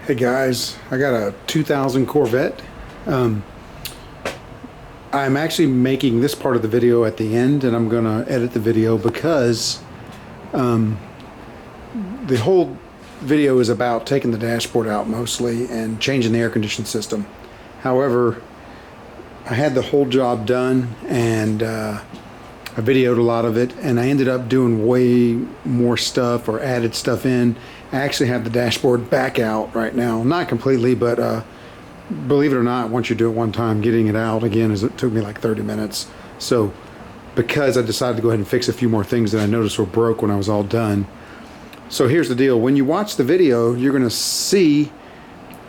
Hey guys, I got a 2000 Corvette. I'm actually making this part of the video at the end, and I'm gonna edit the video because the whole video is about taking the dashboard out mostly and changing the air conditioning system. However, I had the whole job done and I videoed a lot of it, and I ended up doing way more stuff or added stuff in. I actually have the dashboard back out right now, not completely, but believe it or not, once you do it one time, getting it out again it took me like 30 minutes. So because I decided to go ahead and fix a few more things that I noticed were broke when I was all done. So here's the deal: when you watch the video, you're gonna see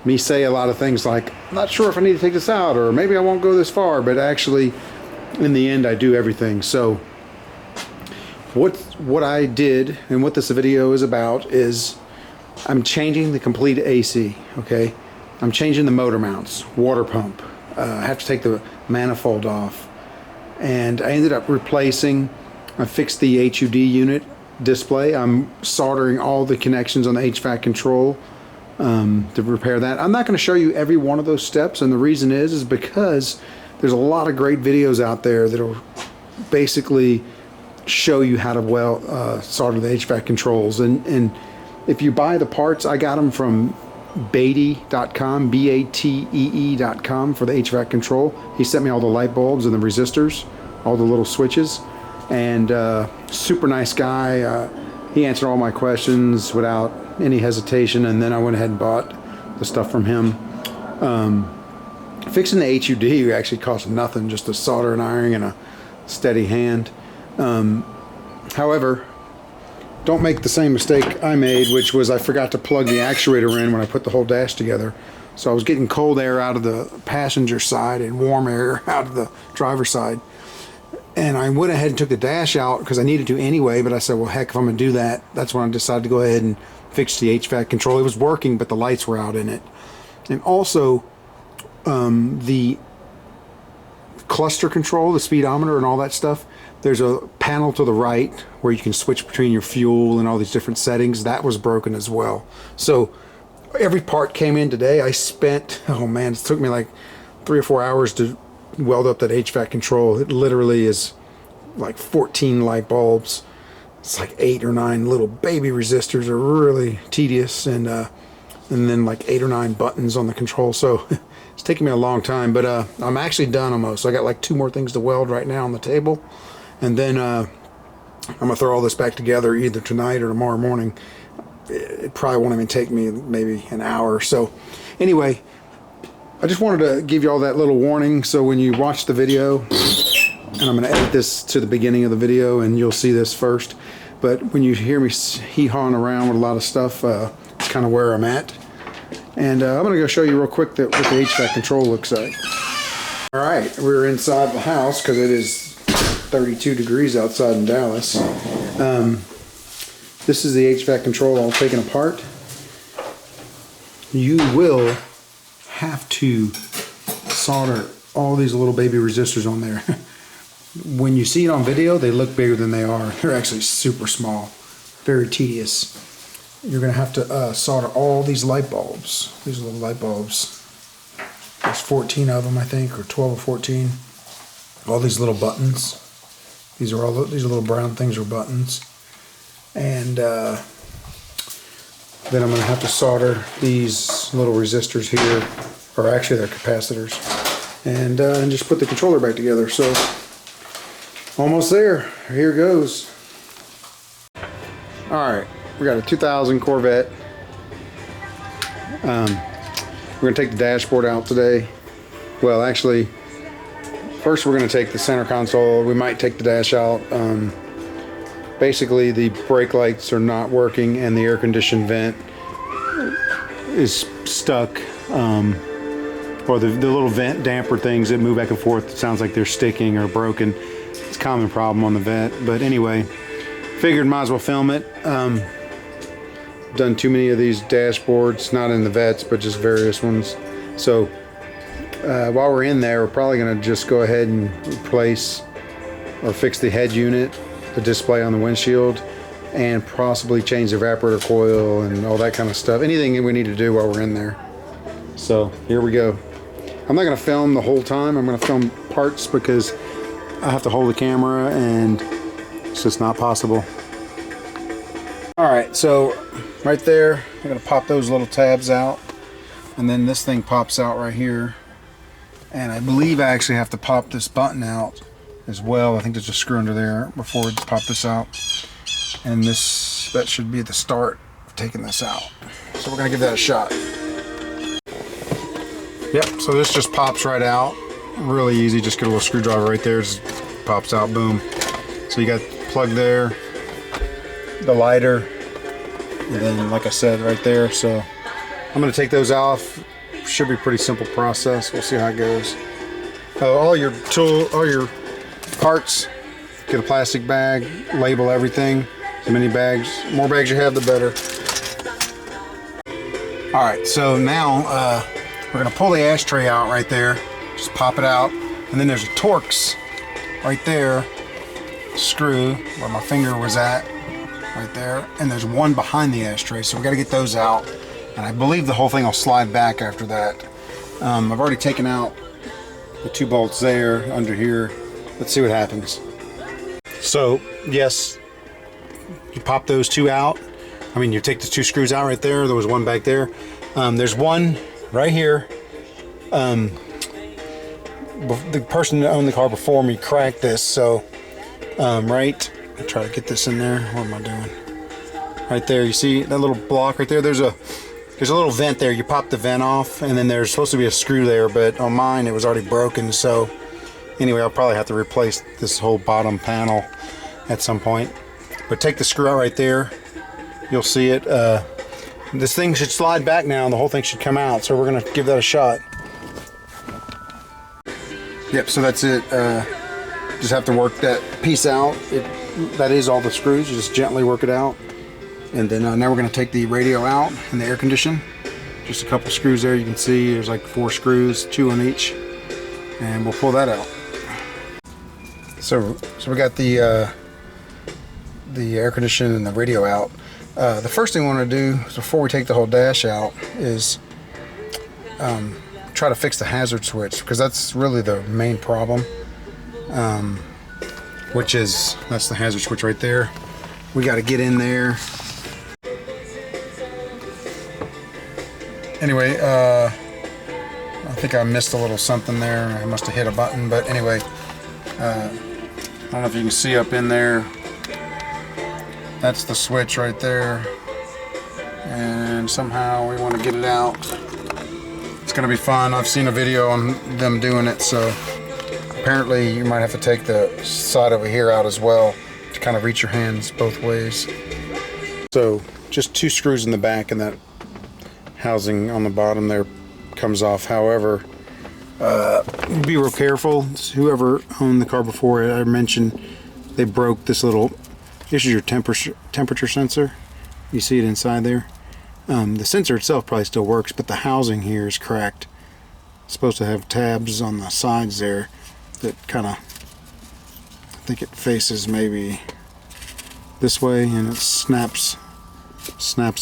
me say a lot of things like, I'm not sure if I need to take this out, or maybe I won't go this far, but actually in the end I do everything. So what I did and what this video is about is I'm changing the complete AC. Okay, I'm changing the motor mounts, water pump. I have to take the manifold off, and I ended up replacing, I fixed the HUD unit display. I'm soldering all the connections on the HVAC control to repair that. I'm not going to show you every one of those steps, and the reason is because there's a lot of great videos out there that'll basically show you how to solder the HVAC controls. And if you buy the parts, I got them from Batee.com, BATEE.com, for the HVAC control. He sent me all the light bulbs and the resistors, all the little switches, and super nice guy. He answered all my questions without any hesitation, and then I went ahead and bought the stuff from him. Fixing the HUD actually cost nothing, just a solder and iron and a steady hand. However, don't make the same mistake I made, which was I forgot to plug the actuator in when I put the whole dash together. So I was getting cold air out of the passenger side and warm air out of the driver's side. And I went ahead and took the dash out because I needed to anyway, but I said, well, heck, if I'm going to do that, that's when I decided to go ahead and fix the HVAC control. It was working, but the lights were out in it. And also, the cluster control, the speedometer and all that stuff, there's a panel to the right where you can switch between your fuel and all these different settings. That was broken as well. So every part came in today. I spent, oh man, it took me like 3 or 4 hours to weld up that HVAC control. It literally is like 14 light bulbs. It's like 8 or 9 little baby resistors. Are really tedious, and then like 8 or 9 buttons on the control. So it's taking me a long time, but I'm actually done almost. So I got like 2 more things to weld right now on the table, and then I'm gonna throw all this back together either tonight or tomorrow morning. It probably won't even take me maybe an hour. So anyway, I just wanted to give you all that little warning, so when you watch the video, and I'm going to edit this to the beginning of the video and you'll see this first, but when you hear me hee-hawing around with a lot of stuff, it's kind of where I'm at. And I'm going to go show you real quick what the HVAC control looks like. Alright, we're inside the house because it is 32 degrees outside in Dallas. This is the HVAC control all taken apart. You will have to solder all these little baby resistors on there. When you see it on video, they look bigger than they are. They're actually super small, very tedious. You're gonna have to solder all these light bulbs, these little light bulbs. There's 14 of them, I think, or 12 or 14. All these little buttons. These are little brown things are buttons. And then I'm going to have to solder these little resistors here, or actually they're capacitors, and just put the controller back together. So almost there. Here goes. Alright, we got a 2000 Corvette. We're going to take the dashboard out today. Well, actually, first we're going to take the center console. We might take the dash out. Basically, the brake lights are not working and the air conditioning vent is stuck. Or the little vent damper things that move back and forth, it sounds like they're sticking or broken. It's a common problem on the vent. But anyway, figured might as well film it. Done too many of these dashboards, not in the vets, but just various ones. So while we're in there, we're probably going to just go ahead and replace or fix the head unit, the display on the windshield, and possibly change the evaporator coil and all that kind of stuff. Anything we need to do while we're in there. So here we go. I'm not going to film the whole time. I'm going to film parts because I have to hold the camera and it's just not possible. Alright, so right there, I'm going to pop those little tabs out, and then this thing pops out right here, and I believe I actually have to pop this button out as well. I think there's a screw under there before we pop this out, and that should be the start of taking this out. So we're going to give that a shot. Yep, so this just pops right out. Really easy, just get a little screwdriver right there, just pops out, boom. So you got the plug there, the lighter, and then like I said right there. So I'm going to take those off. Should be a pretty simple process. We'll see how it goes. All your parts, get a plastic bag, label everything. As many bags, more bags you have, the better. All right, so now we're going to pull the ashtray out right there. Just pop it out, and then there's a Torx right there, screw where my finger was at, right there, and there's one behind the ashtray, so we got to get those out, and I believe the whole thing will slide back after that. I've already taken out the 2 bolts there under here. Let's see what happens. So yes, you pop those 2 out. I mean, you take the 2 screws out right there. There was one back there. There's one right here. The person that owned the car before me cracked this, so right, I'll try to get this in there. What am I doing? Right there, you see that little block right there? There's a little vent there. You pop the vent off, and then there's supposed to be a screw there, but on mine it was already broken. So anyway, I'll probably have to replace this whole bottom panel at some point. But take the screw out right there. You'll see it. This thing should slide back now, and the whole thing should come out. So we're gonna give that a shot. Yep, so that's it. Just have to work that piece out. That is all the screws. You just gently work it out. And then now we're going to take the radio out and the air condition. Just a couple screws there. You can see there's like 4 screws, 2 on each. And we'll pull that out. So we got the air condition and the radio out. The first thing we want to do before we take the whole dash out is try to fix the hazard switch, because that's really the main problem. That's the hazard switch right there. We got to get in there. Anyway, I think I missed a little something there. I must have hit a button, but anyway, I don't know if you can see up in there. That's the switch right there, and somehow we want to get it out. It's going to be fun. I've seen a video on them doing it, so apparently you might have to take the side over here out as well to kind of reach your hands both ways. So just 2 screws in the back, and that housing on the bottom there comes off. However, be real careful. Whoever owned the car before, I mentioned they broke this little, this is your temperature sensor. You see it inside there. The sensor itself probably still works, but the housing here is cracked. It's supposed to have tabs on the sides there that kind of, I think it faces maybe this way, and it snaps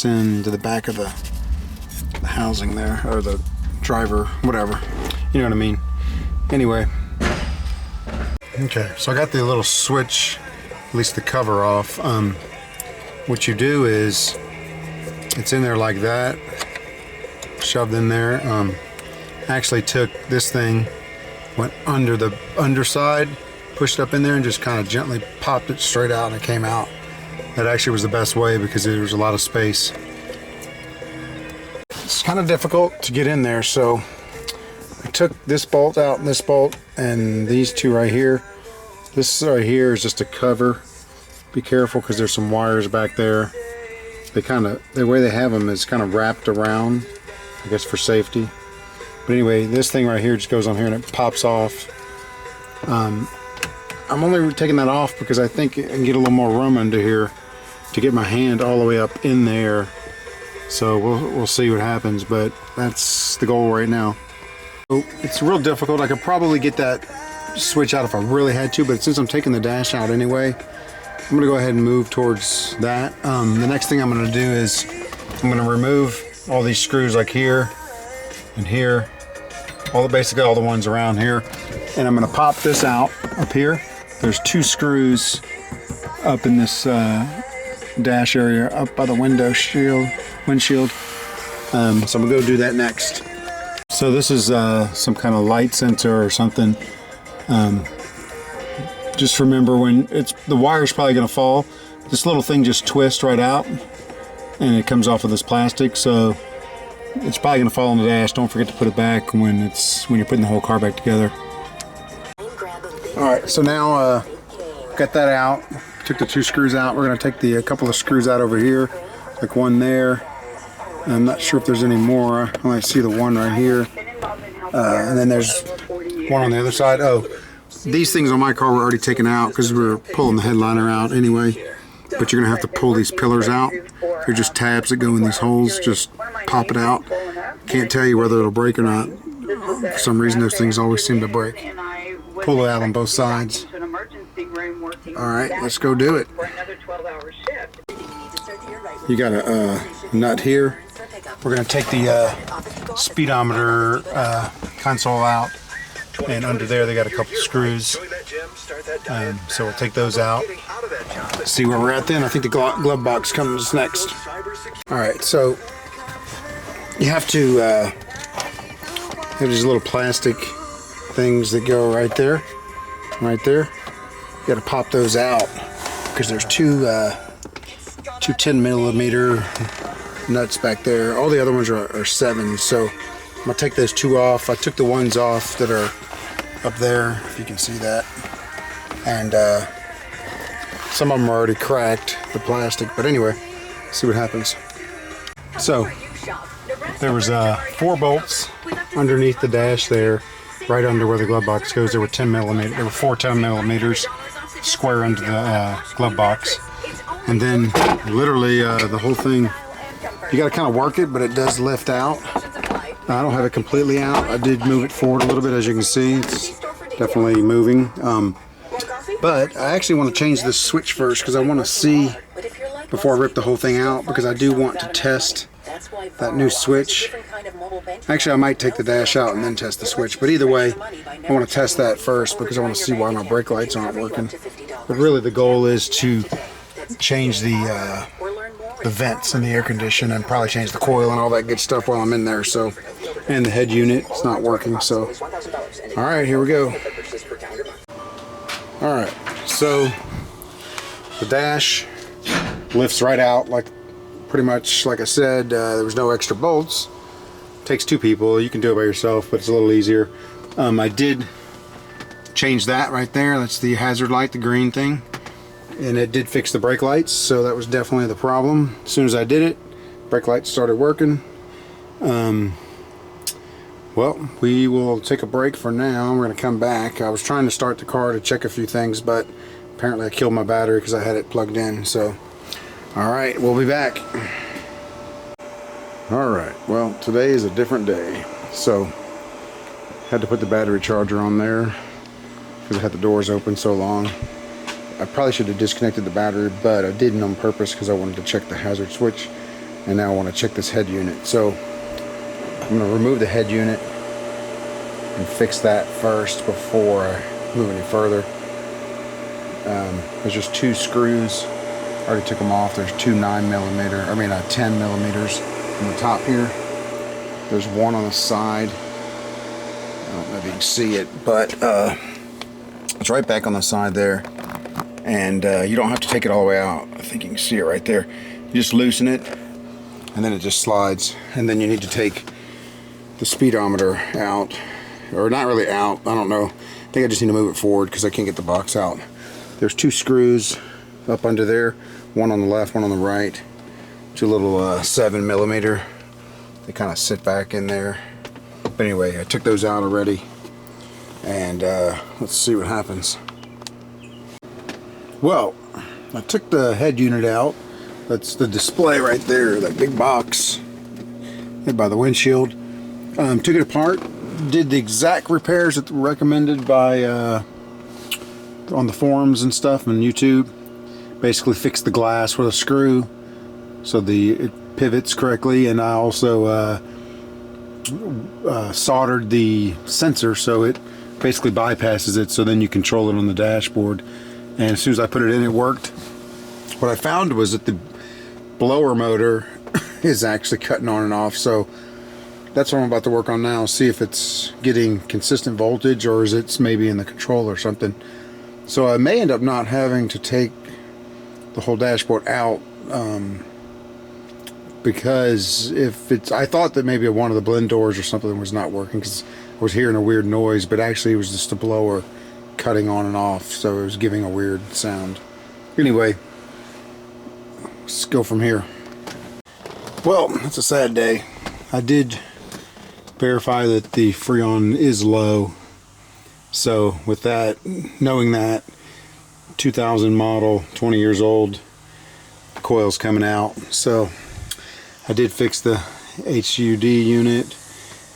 into the back of the housing there, or the driver, whatever. You know what I mean? Anyway. Okay, so I got the little switch, at least the cover off. What you do is, it's in there like that, shoved in there. Actually took this thing, went under the underside, pushed up in there, and just kind of gently popped it straight out, and it came out. That actually was the best way because there was a lot of space. It's kind of difficult to get in there, so I took this bolt out and this bolt and these 2 right here. This right here is just a cover. Be careful because there's some wires back there. The way they have them is kind of wrapped around, I guess for safety. But anyway, this thing right here just goes on here and it pops off. I'm only taking that off because I think I can get a little more room under here to get my hand all the way up in there. So we'll see what happens, but that's the goal right now. So it's real difficult. I could probably get that switch out if I really had to, but since I'm taking the dash out anyway, I'm gonna go ahead and move towards that. The next thing I'm gonna do is I'm gonna remove all these screws like here and here, basically all the ones around here, and I'm gonna pop this out up here. There's 2 screws up in this dash area, up by the windshield. So I'm gonna go do that next. So this is some kind of light sensor or something. Just remember, when the wire's probably gonna fall, this little thing just twists right out and it comes off of this plastic, so it's probably gonna fall on the dash. Don't forget to put it back when you're putting the whole car back together. All right, so now got that out. Took the 2 screws out. We're gonna take a couple of screws out over here, like one there. I'm not sure if there's any more. I only see the one right here, and then there's one on the other side. Oh, these things on my car were already taken out because we were pulling the headliner out anyway. But you're gonna have to pull these pillars out. They're just tabs that go in these holes. Just pop it out. Can't tell you whether it'll break or not. For some reason, those things always seem to break. Pull it out on both sides. All right, let's go do it. You got a nut here. We're gonna take the speedometer console out. And under there they got a couple screws, so we'll take those out. See where we're at then. I think the glove box comes next. Alright, so you have to have these little plastic things that go right there. You got to pop those out because there's two 10mm nuts back there. All the other ones are 7s, so I'm gonna take those 2 off. I took the ones off that are up there, if you can see that, and some of them are already cracked, the plastic, but anyway, see what happens. So there was 4 bolts underneath the dash there, right under where the glove box goes. There were 10mm. There were 4 10mm square under the glove box, and then literally the whole thing. You got to kind of work it, but it does lift out. I don't have it completely out. I did move it forward a little bit, as you can see. It's definitely moving. But I actually want to change this switch first because I want to see before I rip the whole thing out, because I do want to test that new switch. Actually, I might take the dash out and then test the switch. But either way, I want to test that first because I want to see why my brake lights aren't working. But really the goal is to change the vents in the air conditioner and probably change the coil and all that good stuff while I'm in there. So, and the head unit, it's not working. So, all right, here we go. All right, so the dash lifts right out, like pretty much like I said. There was no extra bolts. Takes 2 people. You can do it by yourself, but it's a little easier. I did change that right there. That's the hazard light, the green thing. And it did fix the brake lights, so that was definitely the problem. As soon as I did it, brake lights started working. Well, we will take a break for now. We're going to come back. I was trying to start the car to check a few things, but apparently I killed my battery because I had it plugged in. So, all right, we'll be back. All right, well, today is a different day. So, had to put the battery charger on there because I had the doors open so long. I probably should have disconnected the battery, but I didn't on purpose because I wanted to check the hazard switch, and now I want to check this head unit. So I'm going to remove the head unit and fix that first before I move any further. There's just 2 screws. I already took them off. There's 2 10mm on the top here. There's one on the side. I don't know if you can see it, but it's right back on the side there. And you don't have to take it all the way out. I think you can see it right there. You just loosen it, and then it just slides. And then you need to take the speedometer out, or not really out, I don't know. I think I just need to move it forward because I can't get the box out. There's 2 screws up under there, one on the left, one on the right. 2 little 7mm. They kind of sit back in there. But anyway, I took those out already, and let's see what happens. Well, I took the head unit out. That's the display right there, that big box by the windshield. Took it apart, did the exact repairs that were recommended by on the forums and stuff on YouTube. basically fixed the glass with a screw so it pivots correctly, and I also soldered the sensor so it basically bypasses it, so then you control it on the dashboard. And as soon as I put it in, it worked. What I found was that the blower motor is actually cutting on and off, so that's what I'm about to work on now. See if it's getting consistent voltage, or is it's maybe in the controller or something. So I may end up not having to take the whole dashboard out, because if it's, I thought that maybe one of the blend doors or something was not working because I was hearing a weird noise, but actually it was just the blower cutting on and off, so it was giving a weird sound. Anyway, let's go from here. Well, it's a sad day. I did verify that the Freon is low, so with that, knowing that, 2000 model, 20 years old, the coil's coming out. So I did fix the HUD unit,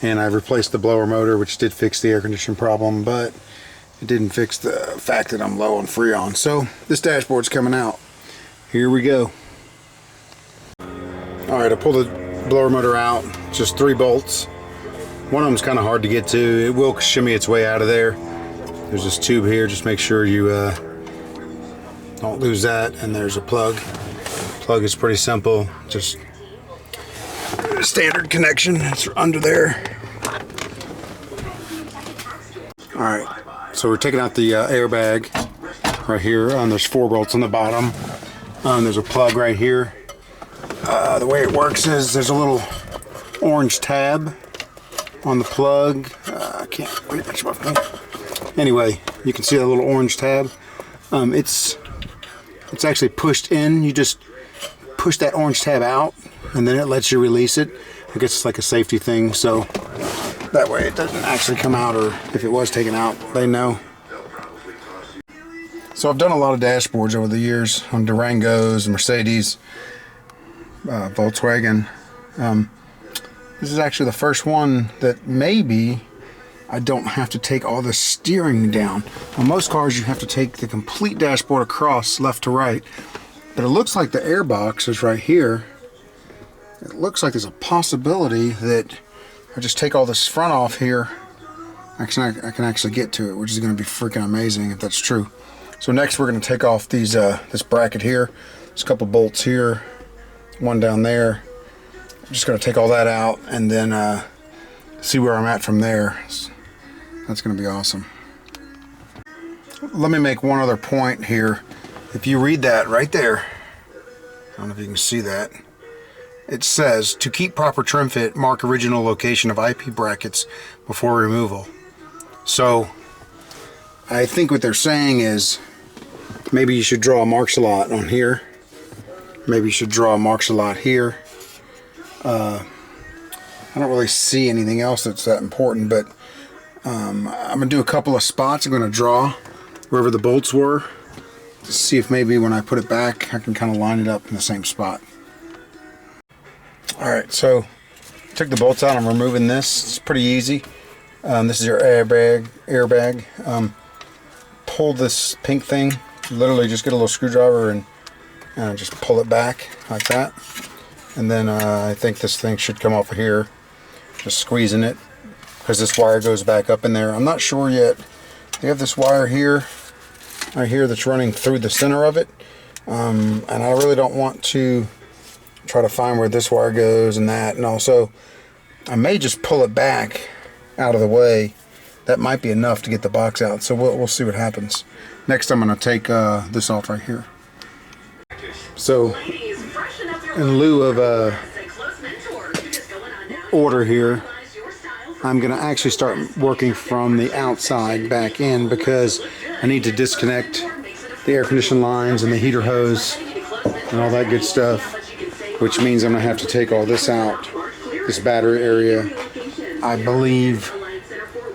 and I've replaced the blower motor, which did fix the air conditioning problem, but it didn't fix the fact that I'm low on Freon. So this dashboard's coming out. Here we go. Alright, I pulled the blower motor out, just 3 bolts. One of them's kind of hard to get to. It will shimmy its way out of there. There's this tube here, just make sure you don't lose that. And there's a plug. Plug is pretty simple, just a standard connection. It's under there. Alright, so we're taking out the airbag right here. There's 4 bolts on the bottom. There's a plug right here. The way it works is there's a little orange tab on the plug. I can't read much about that. Anyway, you can see that little orange tab. It's actually pushed in. You just push that orange tab out, and then it lets you release it. I guess it's like a safety thing, so that way it doesn't actually come out, or if it was taken out, they know. So I've done a lot of dashboards over the years on Durangos, Mercedes, Volkswagen. This is actually the first one that maybe I don't have to take all the steering down. On most cars you have to take the complete dashboard across left to right, but it looks like the air box is right here. It looks like there's a possibility that I just take all this front off here. Actually, I can actually get to it, which is going to be freaking amazing if that's true. So next we're going to take off these this bracket here. There's a couple bolts here, one down there. I'm just going to take all that out and then see where I'm at from there. That's going to be awesome. Let me make one other point here. If you read that right there, I don't know if you can see that. It says, to keep proper trim fit, mark original location of IP brackets before removal. So I think what they're saying is maybe you should draw a marks a lot on here. Maybe you should draw a marks a lot here. I don't really see anything else that's that important, but I'm going to do a couple of spots. I'm going to draw wherever the bolts were to see if maybe when I put it back I can kind of line it up in the same spot. Alright, so I took the bolts out. I'm removing this. It's pretty easy. This is your airbag. Pull this pink thing. Literally just get a little screwdriver and just pull it back like that. And then I think this thing should come off of here. Just squeezing it, because this wire goes back up in there. I'm not sure yet. You have this wire here, right here, that's running through the center of it. And I really don't want to try to find where this wire goes and that. And also, I may just pull it back out of the way. That might be enough to get the box out. So we'll see what happens. Next, I'm going to take this off right here. So, in lieu of order here, I'm going to actually start working from the outside back in, because I need to disconnect the air conditioning lines and the heater hose and all that good stuff, which means I'm going to have to take all this out, this battery area. I believe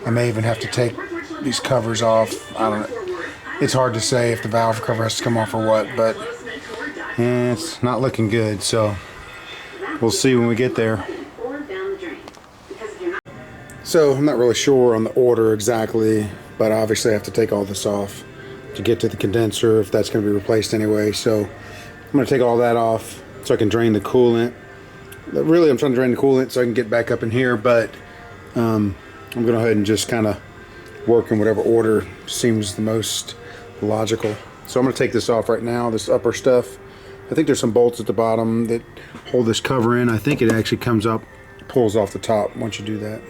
I may even have to take these covers off. I don't know. It's hard to say if the valve cover has to come off or what, but it's not looking good, so we'll see when we get there. So I'm not really sure on the order exactly, but obviously I have to take all this off. to get to the condenser if that's going to be replaced anyway. So I'm going to take all that off so I can drain the coolant. Really, I'm trying to drain the coolant so I can get back up in here, but I'm going to go ahead and just kind of work in whatever order seems the most logical. So I'm going to take this off right now, this upper stuff. I think there's some bolts at the bottom that hold this cover in. I think it actually comes up, pulls off the top once you do that.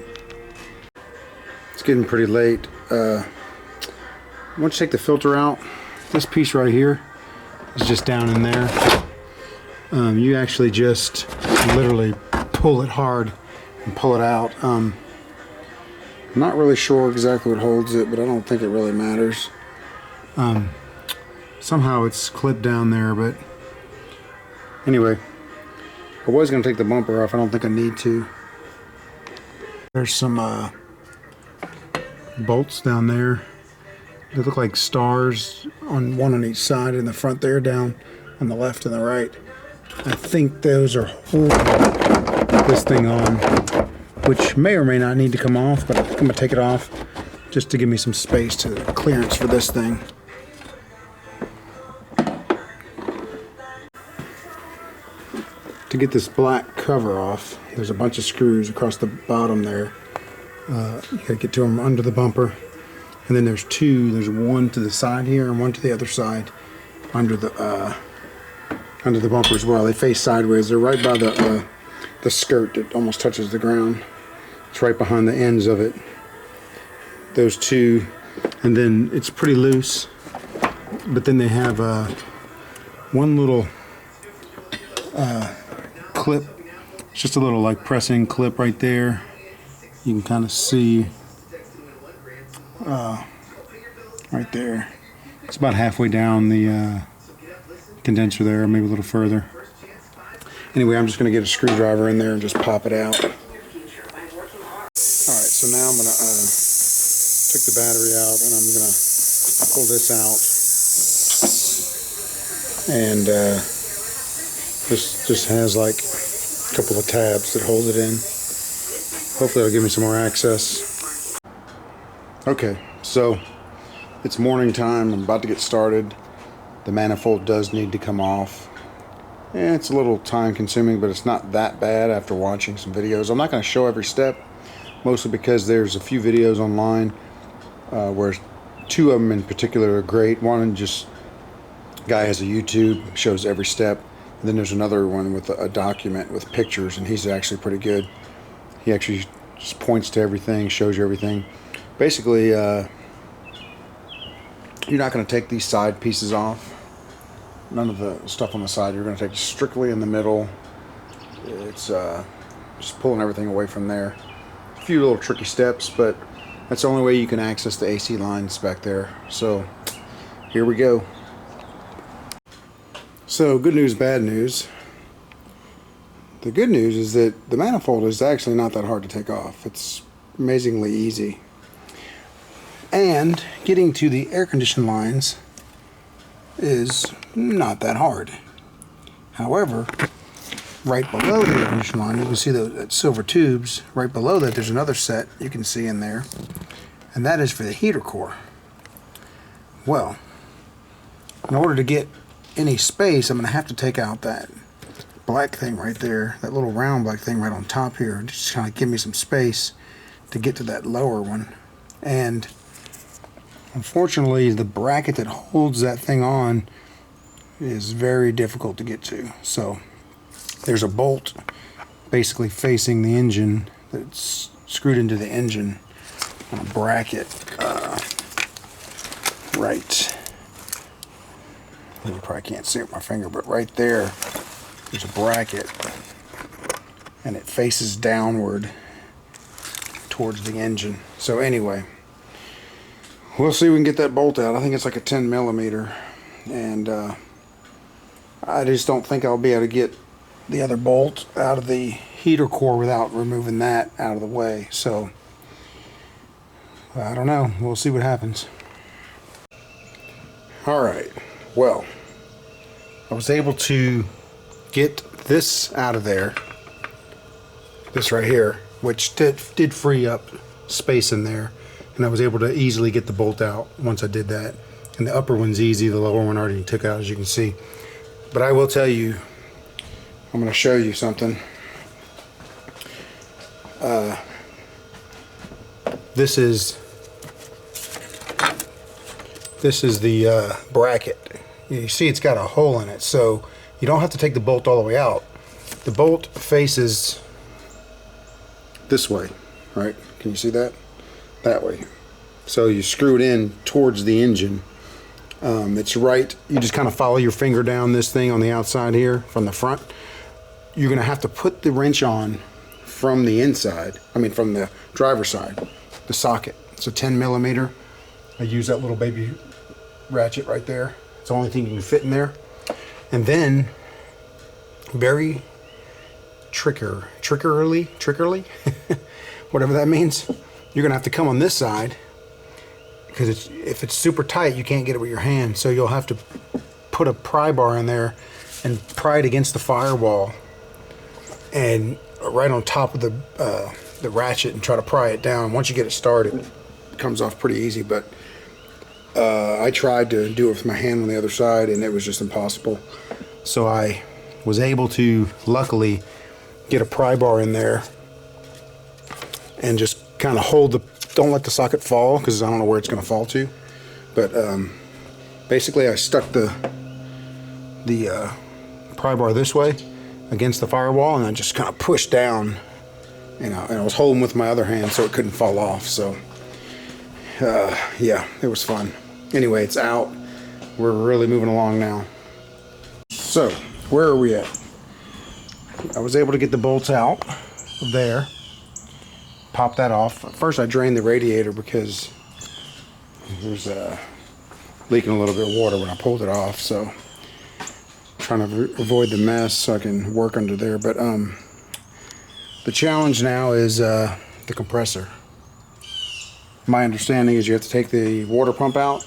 It's getting pretty late. Once you take the filter out, this piece right here is just down in there. You actually just literally pull it hard and pull it out. I'm not really sure exactly what holds it, but I don't think it really matters. Somehow it's clipped down there, but anyway, I was going to take the bumper off. I don't think I need to. There's some bolts down there. They look like stars, one on each side in the front there, down on the left and the right. I think those are holding this thing on, which may or may not need to come off, but I think I'm going to take it off just to give me some space to clearance for this thing. To get this black cover off, there's a bunch of screws across the bottom there. You gotta get to them under the bumper. And then there's two, there's one to the side here and one to the other side under the bumper as well. They face sideways. They're right by the skirt that almost touches the ground. It's right behind the ends of it. Those two, and then it's pretty loose. But then they have one little clip. It's just a little like pressing clip right there. You can kind of see right there. It's about halfway down the condenser there, maybe a little further. Anyway, I'm just going to get a screwdriver in there and just pop it out. Alright, so now I'm going to take the battery out and I'm going to pull this out. And this just has like a couple of tabs that hold it in. Hopefully it'll give me some more access. Okay, so it's morning time. I'm about to get started. The manifold does need to come off. And it's a little time consuming, but it's not that bad after watching some videos. I'm not going to show every step, mostly because there's a few videos online where two of them in particular are great. One just guy has a YouTube, shows every step. And then there's another one with a document with pictures, and he's actually pretty good. He actually just points to everything, shows you everything. Basically, you're not going to take these side pieces off. None of the stuff on the side. You're going to take strictly in the middle. It's just pulling everything away from there. A few little tricky steps, but that's the only way you can access the AC lines back there. So here we go. So good news, bad news. The good news is that the manifold is actually not that hard to take off. It's amazingly easy. And getting to the air condition lines is not that hard. However, right below the air condition line, you can see those silver tubes. Right below that, there's another set you can see in there, and that is for the heater core. Well, in order to get any space, I'm going to have to take out that black thing right there, that little round black thing right on top here, and just kind of give me some space to get to that lower one. And unfortunately, the bracket that holds that thing on is very difficult to get to. So there's a bolt basically facing the engine that's screwed into the engine on a bracket right. You probably can't see it with my finger, but right there, there's a bracket, and it faces downward towards the engine. So anyway, we'll see if we can get that bolt out. I think it's like a 10 millimeter, and I just don't think I'll be able to get the other bolt out of the heater core without removing that out of the way. So I don't know. We'll see what happens. Alright, well, I was able to get this out of there, this right here, which did free up space in there, and I was able to easily get the bolt out once I did that. And And the upper one's easy, the lower one already took out, as you can see. But I will tell you, I'm going to show you something. This is the bracket. You see it's got a hole in it, so you don't have to take the bolt all the way out. The bolt faces this way, right? Can you see that? That way. So you screw it in towards the engine. It's right, you just kind of follow your finger down this thing on the outside here from the front. You're going to have to put the wrench on from the inside, from the driver's side, the socket. It's a 10 millimeter. I use that little baby ratchet right there. It's the only thing you can fit in there. And then, very trickerly, whatever that means, you're gonna have to come on this side, because if it's super tight, you can't get it with your hand. So you'll have to put a pry bar in there and pry it against the firewall, and right on top of the ratchet, and try to pry it down. Once you get it started, it comes off pretty easy. But I tried to do it with my hand on the other side, and it was just impossible. So I was able to, luckily, get a pry bar in there and just kind of hold the, don't let the socket fall, because I don't know where it's going to fall to. But basically I stuck the pry bar this way against the firewall, and I just kind of pushed down, and I was holding with my other hand so it couldn't fall off. So yeah, it was fun. Anyway, it's out. We're really moving along now. So where are we at? I was able to get the bolts out of there, pop that off. First I drained the radiator because there's leaking a little bit of water when I pulled it off, so trying to avoid the mess so I can work under there. But the challenge now is the compressor. My understanding is you have to take the water pump out,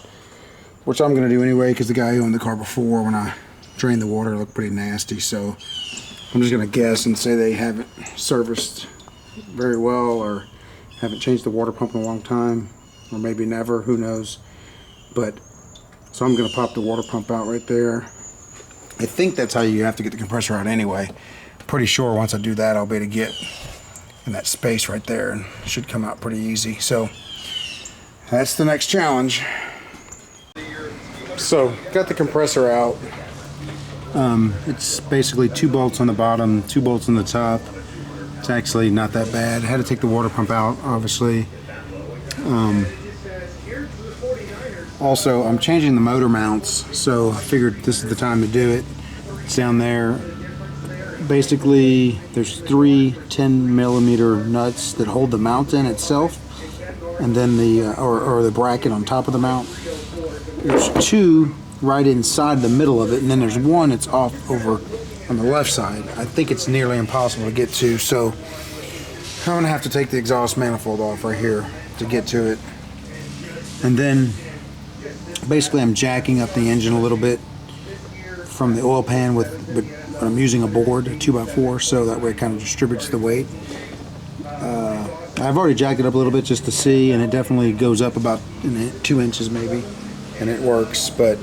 which I'm going to do anyway, because the guy who owned the car before, when I drained the water, it looked pretty nasty. So I'm just going to guess and say they haven't serviced very well, or haven't changed the water pump in a long time, or maybe never, who knows. But so I'm going to pop the water pump out right there. I think that's how you have to get the compressor out anyway. Pretty sure once I do that, I'll be able to get in that space right there, and it should come out pretty easy. So that's the next challenge. So got the compressor out. It's basically 2 bolts on the bottom, 2 bolts on the top. It's actually not that bad. I had to take the water pump out, obviously. Also, I'm changing the motor mounts, so I figured this is the time to do it. It's down there. Basically, there's 3 10 millimeter nuts that hold the mount in itself, and then the bracket on top of the mount. There's 2 right inside the middle of it, and then there's 1 that's off over on the left side. I think it's nearly impossible to get to, so I'm gonna have to take the exhaust manifold off right here to get to it. And then basically I'm jacking up the engine a little bit from the oil pan but I'm using a board, a 2x4, so that way it kind of distributes the weight. I've already jacked it up a little bit just to see, and it definitely goes up about 2 inches maybe, and it works. But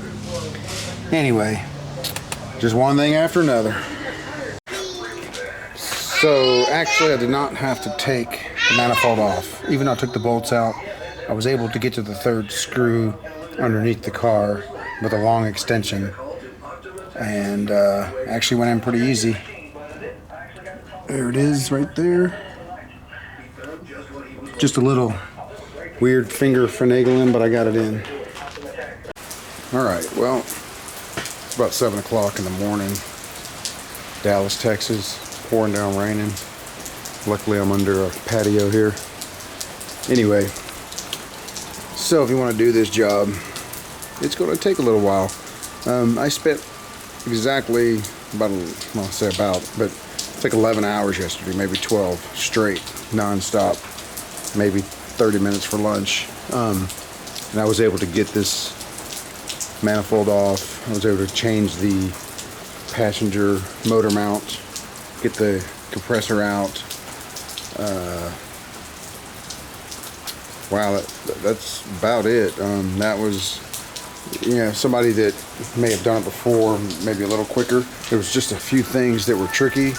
anyway, just one thing after another. So actually I did not have to take the manifold off. Even though I took the bolts out, I was able to get to the 3rd screw underneath the car with a long extension, and actually went in pretty easy. There it is right there. Just a little weird finger finagling, but I got it in. Alright, well, it's about 7 o'clock in the morning. Dallas, Texas. Pouring down, raining. Luckily I'm under a patio here. Anyway, so if you want to do this job, it's going to take a little while. I spent exactly but it's like 11 hours yesterday, maybe 12 straight, non-stop, maybe 30 minutes for lunch. And I was able to get this manifold off. I was able to change the passenger motor mount, get the compressor out. Wow, that's about it. That was you know, somebody that may have done it before, maybe a little quicker. There was just a few things that were tricky.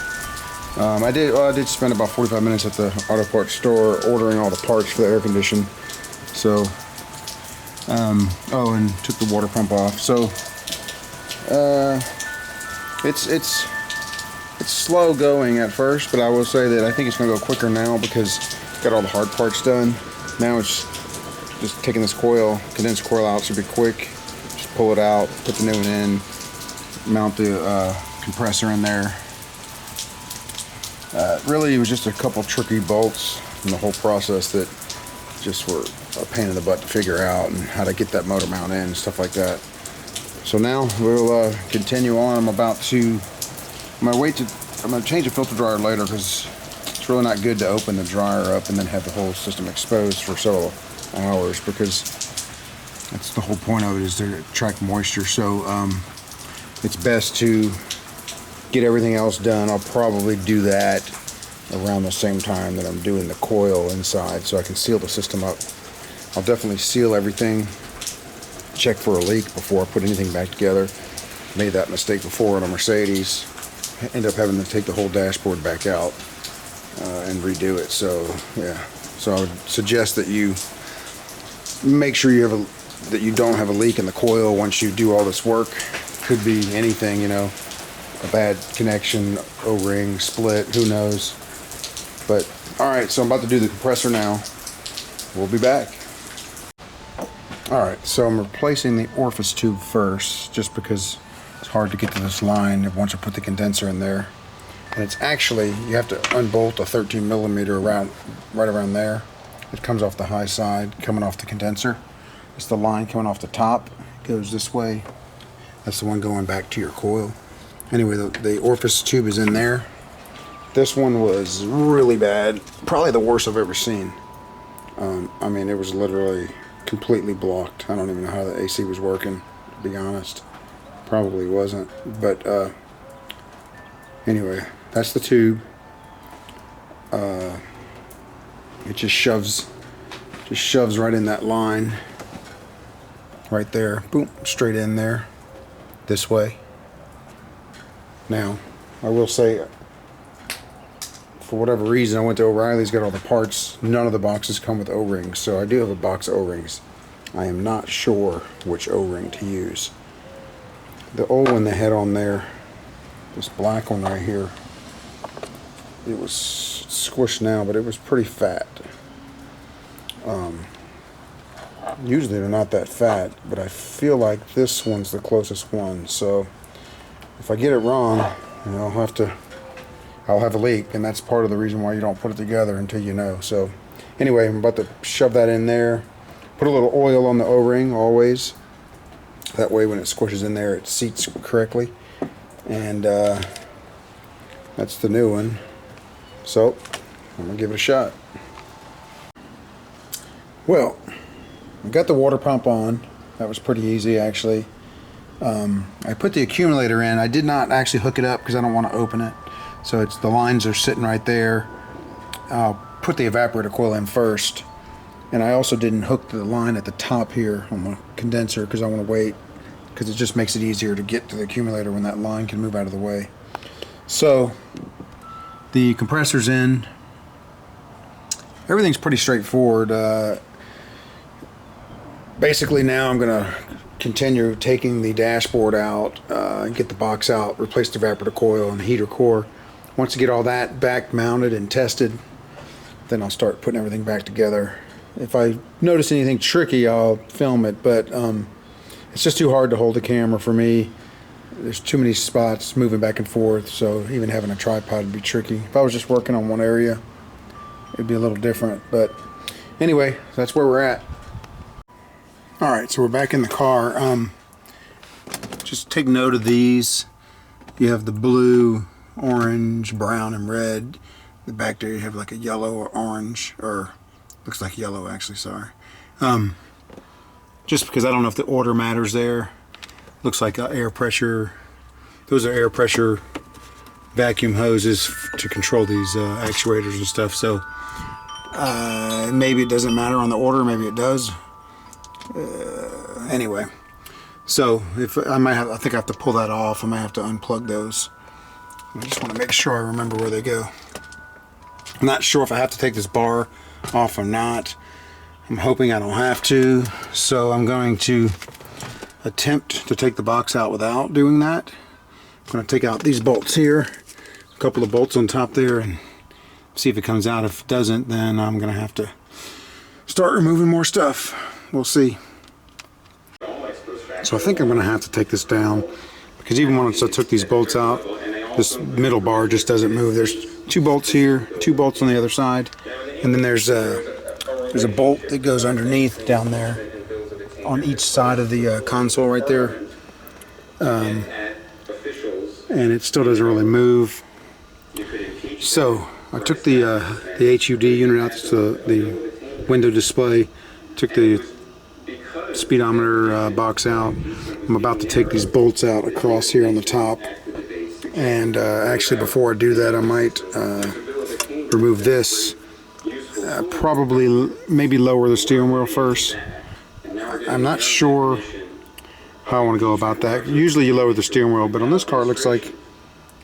I did spend about 45 minutes at the auto parts store ordering all the parts for the air condition. So, oh, and took the water pump off. So, it's slow going at first, but I will say that I think it's going to go quicker now because got all the hard parts done. Now it's just taking this coil, condenser coil out should be quick. Just pull it out, put the new one in, mount the compressor in there. Really, it was just a couple tricky bolts in the whole process that just were a pain in the butt to figure out, and how to get that motor mount in and stuff like that. So now we'll continue on. I'm going to change the filter dryer later because it's really not good to open the dryer up and then have the whole system exposed for several hours, because that's the whole point of it, is to attract moisture. So it's best to get everything else done. I'll probably do that around the same time that I'm doing the coil inside, so I can seal the system up. I'll definitely seal everything, check for a leak before I put anything back together. Made that mistake before on a Mercedes. End up having to take the whole dashboard back out and redo it. So yeah, so I would suggest that you make sure you have that you don't have a leak in the coil once you do all this work. Could be anything, you know, a bad connection, O-ring, split, who knows. But all right, so I'm about to do the compressor now. We'll be back. All right, so I'm replacing the orifice tube first, just because it's hard to get to this line once I put the condenser in there. And it's actually, you have to unbolt a 13 millimeter right around there. It comes off the high side, coming off the condenser. It's the line coming off the top. It goes this way. That's the one going back to your coil. Anyway, the orifice tube is in there. This one was really bad. Probably the worst I've ever seen. I mean, it was literally completely blocked. I don't even know how the AC was working, to be honest. Probably wasn't. But anyway, that's the tube. It just shoves right in that line. Right there. Boom. Straight in there. This way. Now, I will say, for whatever reason, I went to O'Reilly's, got all the parts. None of the boxes come with O-rings, so I do have a box of O-rings. I am not sure which O-ring to use. The old one they had on there, this black one right here, it was squished now, but it was pretty fat. Usually they're not that fat, but I feel like this one's the closest one. So if I get it wrong, you know, I'll have a leak, and that's part of the reason why you don't put it together until you know. So anyway, I'm about to shove that in there. Put a little oil on the O-ring always. That way when it squishes in there, it seats correctly. And that's the new one. So I'm gonna give it a shot. Well, I got the water pump on. That was pretty easy, actually. I put the accumulator in. I did not actually hook it up because I don't want to open it. So it's, the lines are sitting right there. I'll put the evaporator coil in first. And I also didn't hook the line at the top here on the condenser because I want to wait, because it just makes it easier to get to the accumulator when that line can move out of the way. So the compressor's in. Everything's pretty straightforward. Basically now I'm going to continue taking the dashboard out, get the box out, replace the evaporator coil and the heater core. Once I get all that back mounted and tested, then I'll start putting everything back together. If I notice anything tricky, I'll film it, but it's just too hard to hold the camera for me. There's too many spots moving back and forth, so even having a tripod would be tricky. If I was just working on one area, it'd be a little different. But anyway, that's where we're at. Alright, so we're back in the car. Just take note of these. You have the blue, orange, brown, and red. The back there you have like a yellow or orange, or looks like yellow actually, sorry. Just because I don't know if the order matters there. Looks like air pressure. Those are air pressure vacuum hoses to control these actuators and stuff. So maybe it doesn't matter on the order, maybe it does. Anyway, So if I think I have to pull that off. I might have to unplug those. I just want to make sure I remember where they go. I'm not sure if I have to take this bar off or not. I'm hoping I don't have to, so I'm going to attempt to take the box out without doing that. I'm going to take out these bolts here, a couple of bolts on top there, and see if it comes out. If it doesn't, then I'm going to have to start removing more stuff. We'll see. So I think I'm going to have to take this down, because even once I took these bolts out, this middle bar just doesn't move. There's 2 bolts here, 2 bolts on the other side, and then there's a bolt that goes underneath down there on each side of the console right there, and it still doesn't really move. So I took the HUD unit out to the window display, took the speedometer box out. I'm about to take these bolts out across here on the top, and actually before I do that I might remove this, probably maybe lower the steering wheel first. I'm not sure how I want to go about that. Usually you lower the steering wheel, but on this car it looks like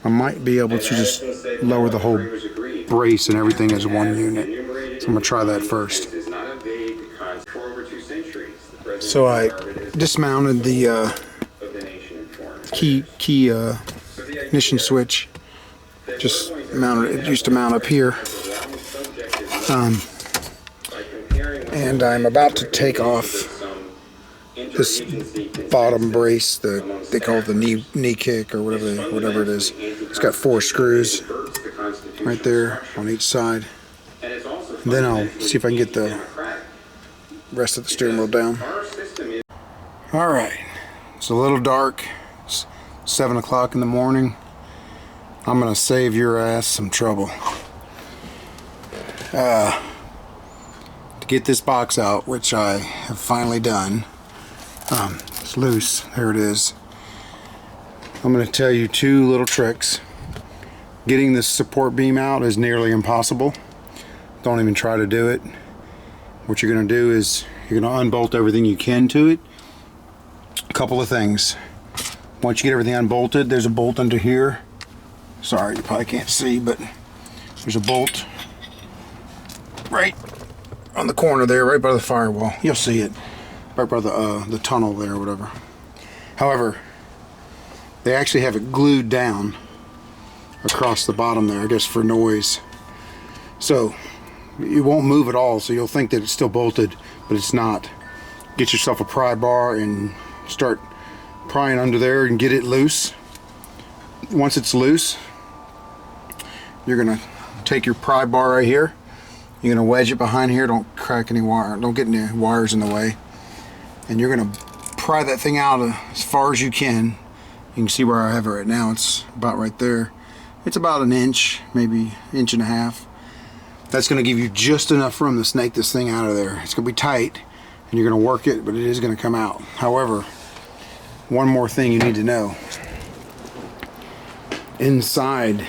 I might be able to just lower the whole brace and everything as one unit. So I'm going to try that first. So I dismounted the key ignition switch. Just mounted it. It used to mount up here. And I'm about to take off this bottom brace, they call it the knee kick or whatever it is. It's got 4 screws right there on each side. And then I'll see if I can get the rest of the steering wheel down. Alright, it's a little dark. It's 7 o'clock in the morning. I'm going to save your ass some trouble. To get this box out, which I have finally done. It's loose. There it is. I'm going to tell you 2 little tricks. Getting this support beam out is nearly impossible. Don't even try to do it. What you're going to do is you're going to unbolt everything you can to it. A couple of things. Once you get everything unbolted, there's a bolt under here. Sorry, you probably can't see, but there's a bolt right on the corner there, right by the firewall. You'll see it. Right by the tunnel there or whatever. However, they actually have it glued down across the bottom there just for noise. So it won't move at all, so you'll think that it's still bolted, but it's not. Get yourself a pry bar and start prying under there and get it loose. Once it's loose, you're gonna take your pry bar right here. You're gonna wedge it behind here. Don't crack any wire. Don't get any wires in the way. And you're gonna pry that thing out as far as you can. You can see where I have it right now. It's about right there. It's about an inch, maybe 1.5 inches. That's gonna give you just enough room to snake this thing out of there. It's gonna be tight, and you're gonna work it, but it is gonna come out. However, one more thing you need to know. Inside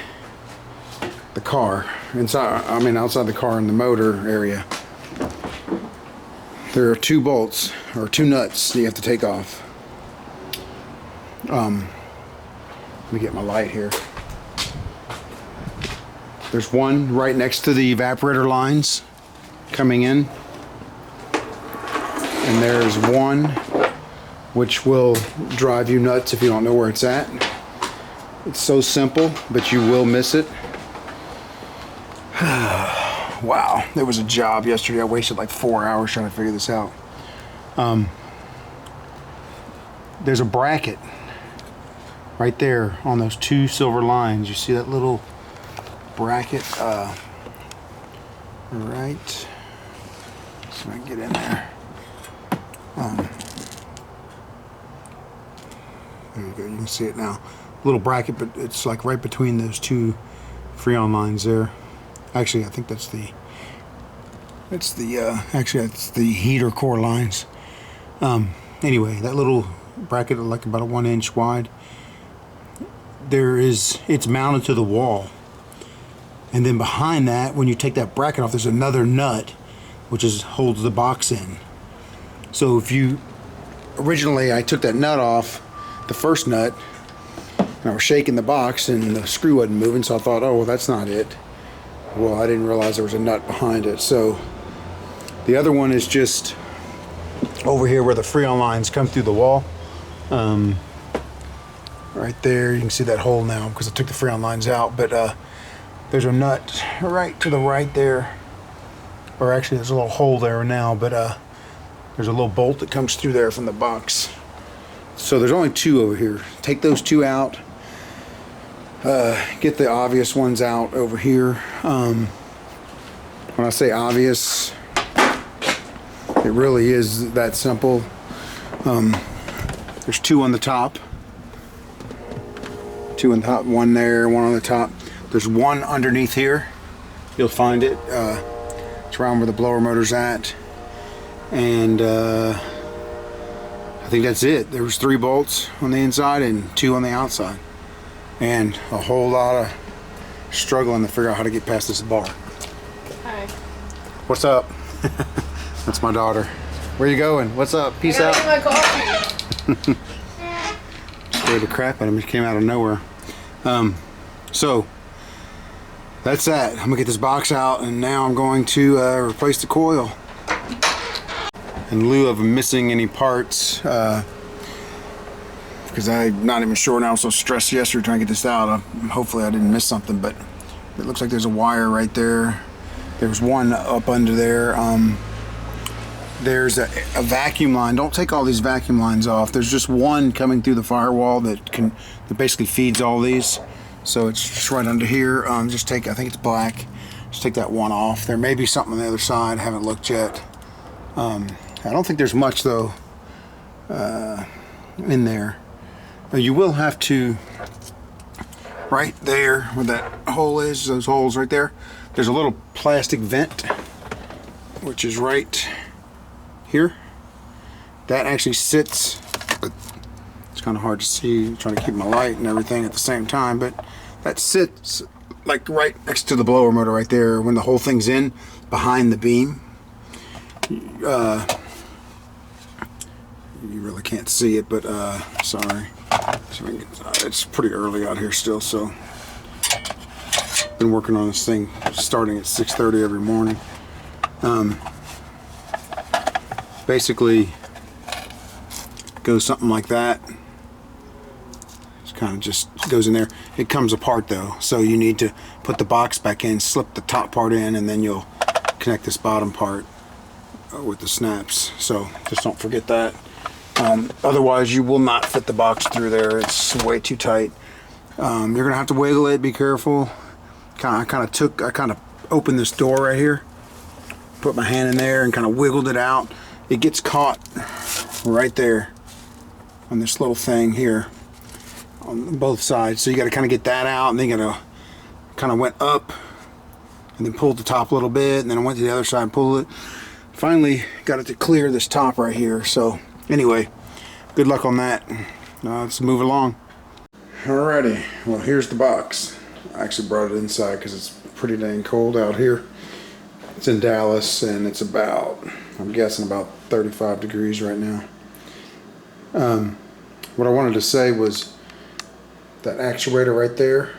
the car, outside the car in the motor area, there are 2 bolts or 2 nuts that you have to take off. Let me get my light here. There's one right next to the evaporator lines coming in, and there's one which will drive you nuts if you don't know where it's at. It's so simple, but you will miss it. Wow, there was a job yesterday. I wasted like 4 hours trying to figure this out. There's a bracket right there on those 2 silver lines. You see that little bracket? Right. So I can get in there. There you go. You can see it now. Little bracket, but it's like right between those 2 Freon lines there. Actually, I think that's the heater core lines. Anyway, that little bracket, like about a 1 inch wide, it's mounted to the wall, and then behind that, when you take that bracket off, there's another nut which holds the box in. So if you originally I took that nut off, the first nut, and I was shaking the box and the screw wasn't moving, so I thought, oh, well, that's not it. Well, I didn't realize there was a nut behind it. So the other one is just over here where the Freon lines come through the wall. Right there, you can see that hole now because I took the Freon lines out, but there's a nut right to the right there, or actually there's a little hole there now, but there's a little bolt that comes through there from the box. So there's only two over here. Take those two out, get the obvious ones out over here. When I say obvious, it really is that simple. There's two on the top. Two on top, one there, one on the top. There's one underneath here. You'll find it. It's around where the blower motor's at. And I think that's it. There was 3 bolts on the inside and 2 on the outside. And a whole lot of struggling to figure out how to get past this bar. Hi. What's up? That's my daughter. Where you going? What's up? Peace out. Get my coffee. Scared the crap out of me. It came out of nowhere. So that's that. I'm gonna get this box out, and now I'm going to replace the coil. In lieu of missing any parts, because I'm not even sure now. I was so stressed yesterday trying to get this out. Hopefully I didn't miss something, but it looks like there's a wire right there. There's one up under there. There's a vacuum line. Don't take all these vacuum lines off. There's just one coming through the firewall that basically feeds all these. So it's just right under here. Just take, I think it's black. Just take that one off. There may be something on the other side. I haven't looked yet. I don't think there's much though in there. You will have to, right there where that hole is, those holes right there, there's a little plastic vent, which is right here. That actually sits, it's kind of hard to see, I'm trying to keep my light and everything at the same time, but that sits like right next to the blower motor right there when the whole thing's in behind the beam. You really can't see it, but sorry. It's pretty early out here still, so been working on this thing starting at 6:30 every morning. Basically goes something like that. It kind of just goes in there. It comes apart though, so you need to put the box back in, slip the top part in, and then you'll connect this bottom part with the snaps. So just don't forget that. Otherwise you will not fit the box through there. It's way too tight. You're gonna have to wiggle it. Be careful. I kind of opened this door right here, put my hand in there and kind of wiggled it out. It gets caught right there on this little thing here on both sides. So you got to kind of get that out, and then you got to kind of went up and then pulled the top a little bit, and then I went to the other side and pulled it. Finally got it to clear this top right here. So anyway, good luck on that. Let's move along. Alrighty, well, here's the box. I actually brought it inside because it's pretty dang cold out here. It's in Dallas, and it's about, I'm guessing about 35 degrees right now. What I wanted to say was that actuator right there,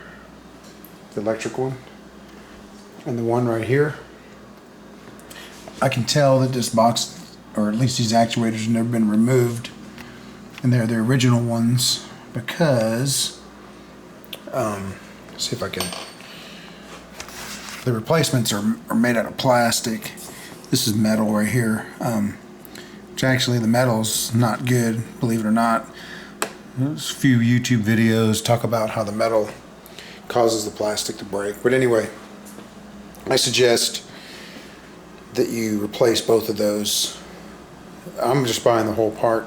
the electric one, and the one right here, I can tell that this box, or at least these actuators, have never been removed, and they're the original ones because, see if I can, the replacements are made out of plastic. This is metal right here, which actually the metal's not good, believe it or not. There's a few YouTube videos talk about how the metal causes the plastic to break. But anyway, I suggest that you replace both of those. I'm just buying the whole part.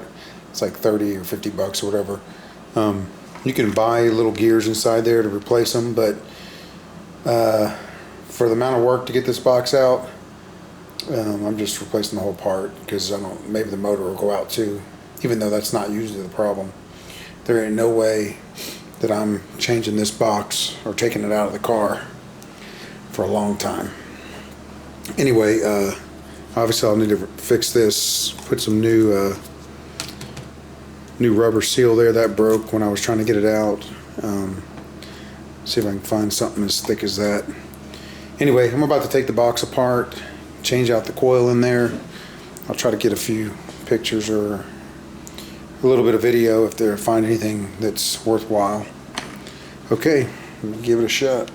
It's like 30 or 50 bucks or whatever. You can buy little gears inside there to replace them, but for the amount of work to get this box out, I'm just replacing the whole part because I don't. Maybe the motor will go out too, even though that's not usually the problem. There ain't no way that I'm changing this box or taking it out of the car for a long time. Anyway, obviously I'll need to fix this, put some new new rubber seal there that broke when I was trying to get it out. See if I can find something as thick as that. Anyway, I'm about to take the box apart, change out the coil in there. I'll try to get a few pictures or a little bit of video if they find anything that's worthwhile. Okay, let me give it a shot.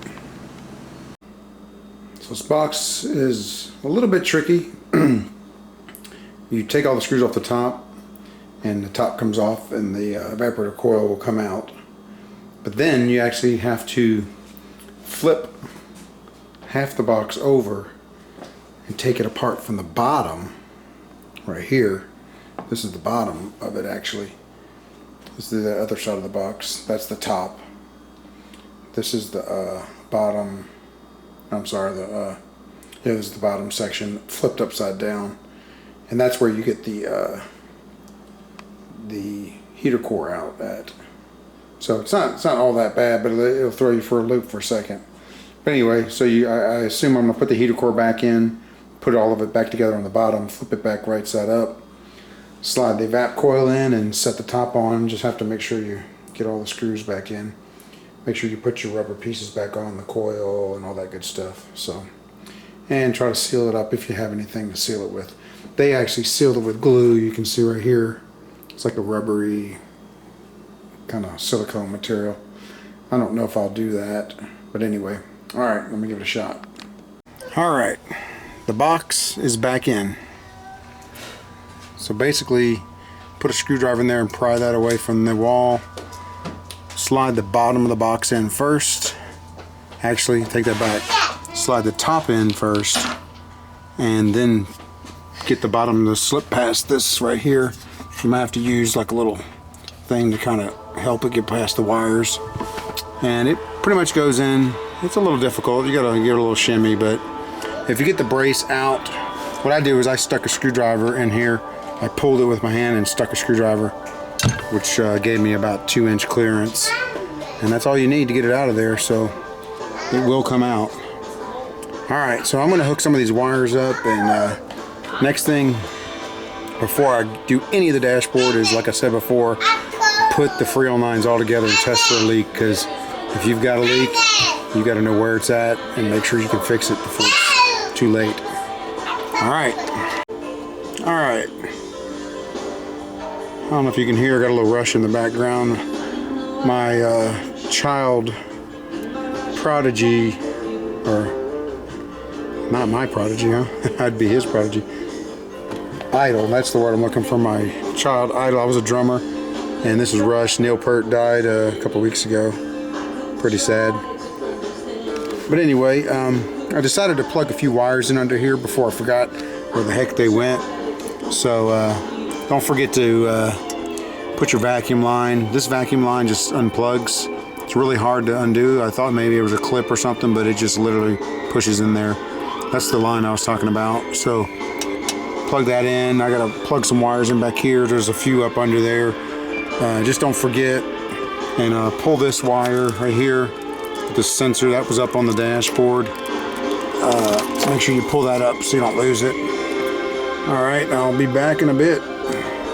So this box is a little bit tricky. You take all the screws off the top and the top comes off and the evaporator coil will come out. But then you actually have to flip half the box over and take it apart from the bottom right here. This is the bottom of it actually. This is the other side of the box. That's the top. This is the bottom. I'm sorry, yeah, this is the bottom section flipped upside down. And that's where you get the heater core out at. So it's not all that bad, but it'll throw you for a loop for a second. But anyway, so I assume I'm gonna put the heater core back in, put all of it back together on the bottom, flip it back right side up, slide the evap coil in and set the top on. Just have to make sure you get all the screws back in. Make sure you put your rubber pieces back on the coil and all that good stuff. So, and try to seal it up if you have anything to seal it with. They actually sealed it with glue. You can see right here. It's like a rubbery kind of silicone material. I don't know if I'll do that, but anyway. All right, let me give it a shot. All right, the box is back in. So basically, put a screwdriver in there and pry that away from the wall. Slide the bottom of the box in first. Actually, take that back. Slide the top in first, and then get the bottom to slip past this right here. You might have to use like a little thing to kind of help it get past the wires. And it pretty much goes in. It's a little difficult. You gotta give it a little shimmy, but if you get the brace out, what I do is I stuck a screwdriver in here. I pulled it with my hand and stuck a screwdriver, which gave me about 2-inch clearance. And that's all you need to get it out of there, so it will come out. Alright, so I'm gonna hook some of these wires up, and next thing before I do any of the dashboard is, like I said before, put the Freon lines all together and test for a leak, because if you've got a leak, you got to know where it's at and make sure you can fix it before it's too late. Alright. Alright. I don't know if you can hear, I got a little rush in the background. My child prodigy, or not my prodigy, huh? I'd be his prodigy. Idol, that's the word I'm looking for. My child idol. I was a drummer, and this is Rush. Neil Peart died a couple weeks ago. Pretty sad. But anyway, I decided to plug a few wires in under here before I forgot where the heck they went. So don't forget to put your vacuum line. This vacuum line just unplugs. It's really hard to undo. I thought maybe it was a clip or something, but it just literally pushes in there. That's the line I was talking about. So plug that in. I gotta plug some wires in back here. There's a few up under there. Just don't forget, and pull this wire right here, this sensor that was up on the dashboard. Make sure you pull that up so you don't lose it. All right, I'll be back in a bit.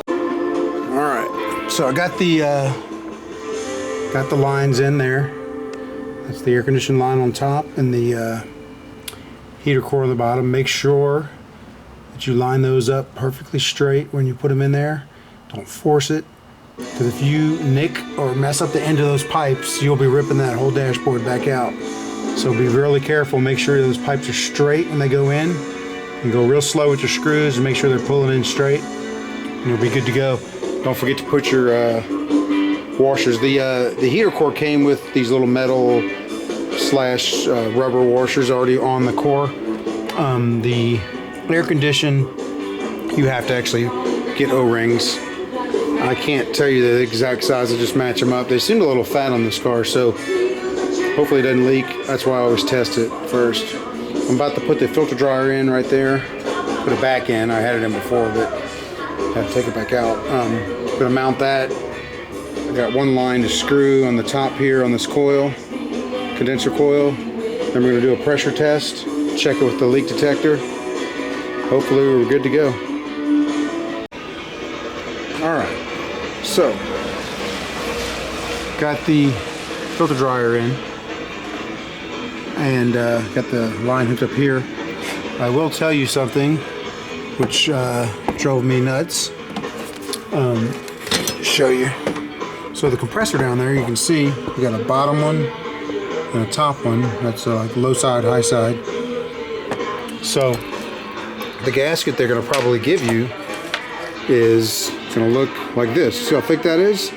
All right, so I got the lines in there. That's the air conditioning line on top and the heater core on the bottom. Make sure that you line those up perfectly straight when you put them in there. Don't force it, because if you nick or mess up the end of those pipes, you'll be ripping that whole dashboard back out. So be really careful. Make sure those pipes are straight when they go in, and go real slow with your screws and make sure they're pulling in straight, and you'll be good to go. Don't forget to put your washers. The heater core came with these little metal slash rubber washers already on the core. The air condition, you have to actually get O-rings. I can't tell you the exact size, I just match them up. They seemed a little fat on this car, so hopefully it doesn't leak. That's why I always test it first. I'm about to put the filter dryer in right there. Put it back in. I had it in before, but I have to take it back out. Gonna mount that. I got one line to screw on the top here on this coil, condenser coil. Then we're gonna do a pressure test, check it with the leak detector. Hopefully we're good to go. All right. So, got the filter dryer in, and got the line hooked up here. I will tell you something which drove me nuts. Show you. So the compressor down there, you can see we got a bottom one and a top one. That's like low side, high side. So the gasket they're going to probably give you is going to look like this. See how thick that is?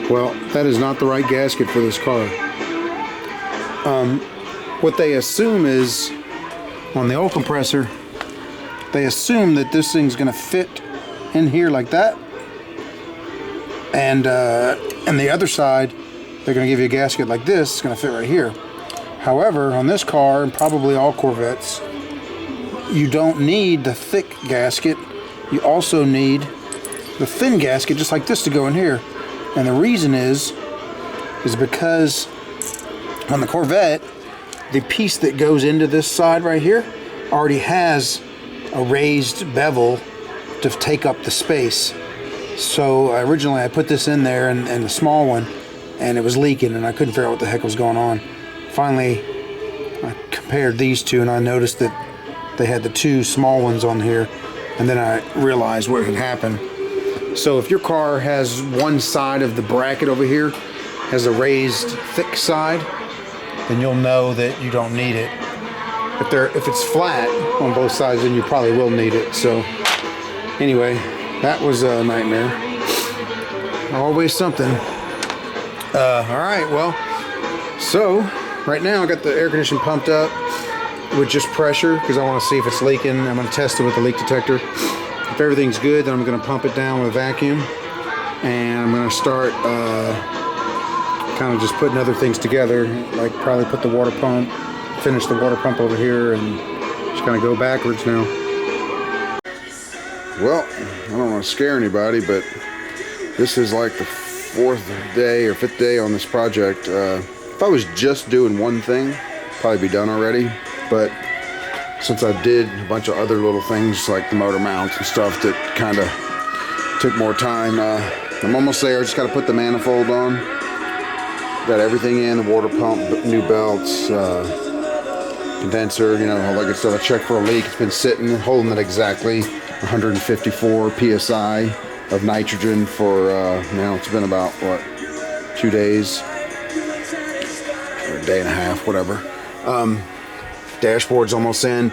Well, that is not the right gasket for this car. What they assume is, on the old compressor, they assume that this thing's going to fit in here like that, and the other side they're going to give you a gasket like this. It's going to fit right here. However, on this car, and probably all Corvettes, you don't need the thick gasket. You also need the thin gasket just like this to go in here. And the reason is because on the Corvette, the piece that goes into this side right here already has a raised bevel to take up the space. So originally I put this in there, and the small one, and it was leaking, and I couldn't figure out what the heck was going on. Finally, I compared these two, and I noticed that they had the two small ones on here, and then I realized what had happened. So if your car has one side of the bracket over here has a raised thick side, then you'll know that you don't need it. If it's flat on both sides, then you probably will need it. So anyway, that was a nightmare. Always something. Alright, well, so right now I got the air conditioning pumped up with just pressure because I want to see if it's leaking. I'm going to test it with the leak detector. If everything's good, then I'm going to pump it down with a vacuum, and I'm going to start kind of just putting other things together, like probably put the water pump, finish the water pump over here, and just kind of go backwards now. Well, I don't want to scare anybody, but this is like the 4th day or 5th day on this project. If I was just doing one thing, probably be done already, but since I did a bunch of other little things like the motor mounts and stuff that kind of took more time, I'm almost there. I just got to put the manifold on. Got everything in, the water pump, new belts, condenser, you know, all that good stuff. I checked for a leak. It's been sitting, holding it exactly 154 psi of nitrogen for now it's been about what, 2 days or a day and a half, whatever. Dashboard's almost in.